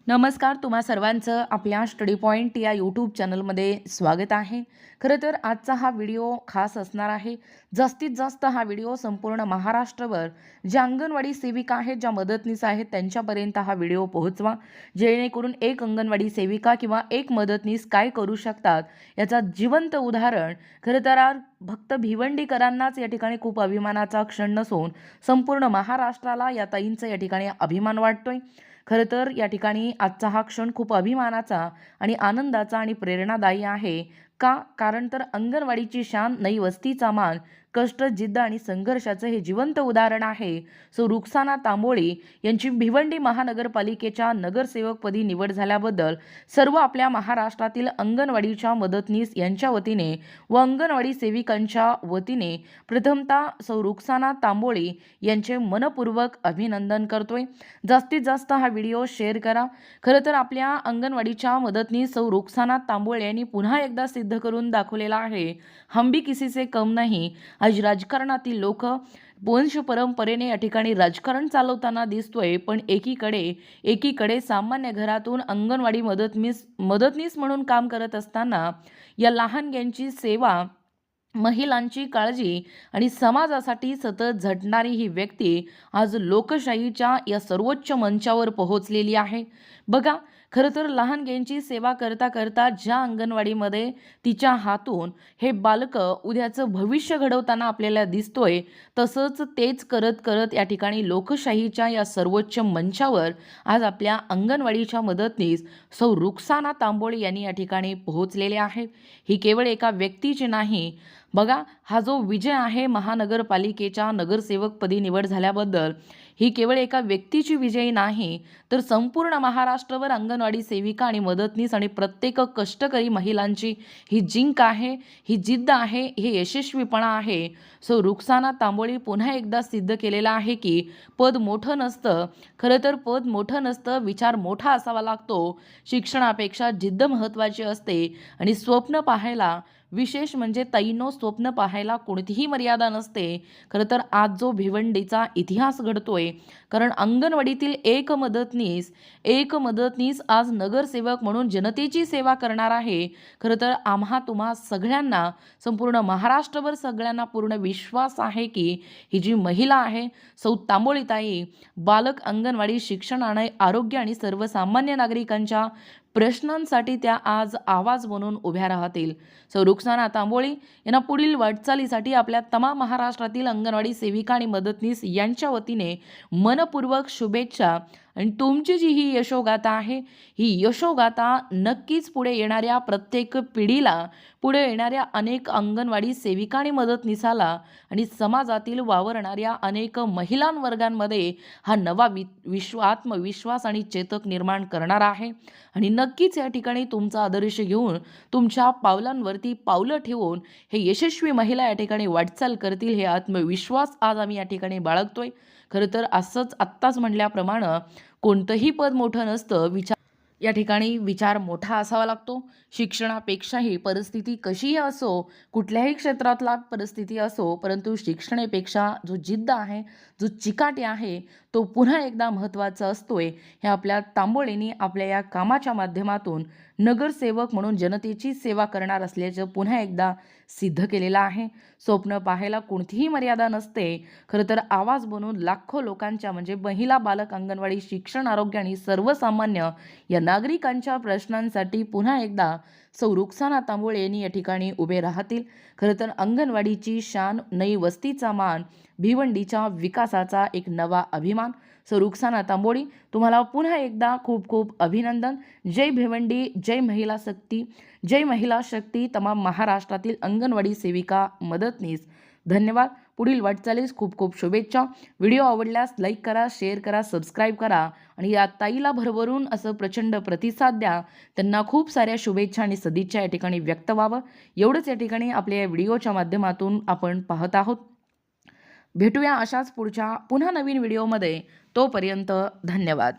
नमस्कार, तुम्हा सर्वांचं आपल्या स्टडी पॉइंट या यूट्यूब चॅनलमध्ये स्वागत आहे. खरं तर आजचा हा व्हिडिओ खास असणार आहे. जास्तीत जास्त हा व्हिडिओ संपूर्ण महाराष्ट्रभर ज्या अंगणवाडी सेविका आहेत, ज्या मदतनीस आहेत त्यांच्यापर्यंत हा व्हिडिओ पोहोचवा, जेणेकरून एक अंगणवाडी सेविका किंवा एक मदतनीस काय करू शकतात याचा जिवंत उदाहरण. खरं तर आज फक्त भिवंडीकरांनाच या ठिकाणी खूप अभिमानाचा क्षण नसून संपूर्ण महाराष्ट्राला या ताईंचा या ठिकाणी अभिमान वाटतोय. खरं तर या ठिकाणी आजचा हा क्षण खूप अभिमानाचा आणि आनंदाचा आणि प्रेरणादायी आहे. का? कारण तर अंगणवाडीची शान, नई वस्तीचा मान, कष्ट, जिद्द आणि संघर्षाचं हे जिवंत उदाहरण आहे. रुक्साना तांबोळी यांची भिवंडी महानगरपालिकेच्या नगरसेवकपदी निवड झाल्याबद्दल सर्व आपल्या महाराष्ट्रातील अंगणवाडीच्या मदतनीस यांच्या वतीने व अंगणवाडी सेविकांच्या वतीने प्रथमतः रुक्साना तांबोळी यांचे मनपूर्वक अभिनंदन करतोय. जास्तीत जास्त हा व्हिडिओ शेअर करा. खरं तर आपल्या अंगणवाडीच्या मदतनीस रुक्साना तांबोळे यांनी पुन्हा एकदा सिद्ध करून दाखवलेला आहे, हम भी किसी से कम नहीं. आज राजकारणातील लोक वंश परंपरेने या ठिकाणी राजकारण चालवताना दिसतोय, पण एकीकडे सामान्य घरातून अंगणवाडी मदतनीस म्हणून काम करत असताना या लहानग्यांची सेवा, महिलांची काळजी आणि समाजासाठी सतत झटणारी ही व्यक्ती आज लोकशाहीच्या या सर्वोच्च मंचावर पोहोचलेली आहे. बघा, खरं तर लहानग्यांची सेवा करता करता ज्या अंगणवाडीमध्ये तिच्या हातून हे बालकं उद्याचं भविष्य घडवताना आपल्याला दिसतोय, तसंच तेच करत करत या ठिकाणी लोकशाहीच्या या सर्वोच्च मंचावर आज आपल्या अंगणवाडीच्या मदतनीस रुक्साना तांबोळी यांनी या ठिकाणी पोहोचलेले आहेत. ही केवळ एका व्यक्तीची नाही. बघा, हा जो विजय आहे महानगरपालिकेच्या नगरसेवकपदी निवड झाल्याबद्दल, ही केवळ एका व्यक्तीची विजयी नाही, तर संपूर्ण महाराष्ट्रभर अंगणवाडी सेविका आणि मदतनीस आणि प्रत्येक कष्टकरी महिलांची ही जिंक आहे, ही जिद्द आहे, हे यशस्वीपणा आहे. रुक्साना तांबोळी पुन्हा एकदा सिद्ध केलेलं आहे की पद मोठं नसतं. खरं तर पद मोठं नसतं, विचार मोठा असावा लागतो. शिक्षणापेक्षा जिद्द महत्त्वाची असते आणि स्वप्न पाहायला, विशेष म्हणजे ताईंनो, स्वप्न पाहायला कोणतीही मर्यादा नसते. खरं तर आज जो भिवंडीचा इतिहास घडतोय, कारण अंगणवाडीतील एक मदतनीस आज नगरसेवक म्हणून जनतेची सेवा करणार आहे. खरं तर तुम्हा सगळ्यांना, संपूर्ण महाराष्ट्रभर सगळ्यांना पूर्ण विश्वास आहे की ही जी महिला आहे तांबोळीताई, बालक, अंगणवाडी, शिक्षण आणि आरोग्य आणि सर्वसामान्य नागरिकांच्या प्रश्नांसाठी त्या आज आवाज बनून उभ्या राहतील. रुक्साना तांबोळी यांना पुढील वाटचालीसाठी आपल्या तमाम महाराष्ट्रातील अंगणवाडी सेविका आणि मदतनीस यांच्या वतीने मनपूर्वक शुभेच्छा. आणि तुमची जी ही यशोगाथा आहे, ही यशोगाथा नक्कीच पुढे येणाऱ्या प्रत्येक पिढीला, पुढे येणाऱ्या अनेक अंगणवाडी सेविका आणि मदतनीसाला आणि समाजातील वावरणाऱ्या अनेक महिलांवर्गांमध्ये हा नवा आत्मविश्वास आणि चेतक निर्माण करणार आहे. आणि नक्कीच या ठिकाणी तुमचा आदर्श घेऊन, तुमच्या पावलांवरती पावलं ठेवून हे यशस्वी महिला या ठिकाणी वाटचाल करतील, हे आत्मविश्वास आज आम्ही या ठिकाणी बाळगतोय. खरं तर असंच आत्ताच म्हटल्याप्रमाणे कोणतंही पद मोठं नसतं, या ठिकाणी विचार मोठा असावा लागतो. शिक्षणापेक्षाही परिस्थिती कशीही असो, कुठल्याही क्षेत्रातला परिस्थिती असो, परंतु शिक्षणापेक्षा जो जिद्द आहे, जो चिकाटी आहे, तो पुन्हा एकदा महत्त्वाचा असतोय. हे आपल्या तांबोळींनी आपल्या या कामाच्या माध्यमातून नगरसेवक म्हणून जनतेची सेवा करणार असल्याचं पुन्हा एकदा सिद्ध केलेलं आहे. स्वप्न पाहायला कोणतीही मर्यादा नसते. खरं तर आवाज बनून लाखो लोकांच्या, म्हणजे महिला, बालक, अंगणवाडी, शिक्षण, आरोग्य आणि सर्वसामान्य या नागरिकांच्या प्रश्नांसाठी पुन्हा एकदा रुक्साना तांबोळे यांनी या ठिकाणी उभे राहतील. खरं तर अंगणवाडीची शान, नई वस्तीचा मान, भिवंडीच्या विकासाचा एक नवा अभिमान. रुक्साना तांबोळी, तुम्हाला पुन्हा एकदा खूप खूप अभिनंदन. जय भिवंडी, जय महिला शक्ती, जय महिला शक्ती, तमाम महाराष्ट्रातील अंगणवाडी सेविका, मदतनीस. धन्यवाद. पुढील वाटचालीस खूप खूप शुभेच्छा. व्हिडिओ आवडल्यास लाईक करा, शेअर करा, सबस्क्राईब करा आणि या ताईला भरभरून असं प्रचंड प्रतिसाद द्या. त्यांना खूप साऱ्या शुभेच्छा आणि सदिच्छा या ठिकाणी व्यक्त व्हावं, एवढंच या ठिकाणी आपल्या या व्हिडिओच्या माध्यमातून आपण पाहत आहोत. भेटूया अशाच पुढच्या पुन्हा नवीन व्हिडिओमध्ये. तोपर्यंत धन्यवाद.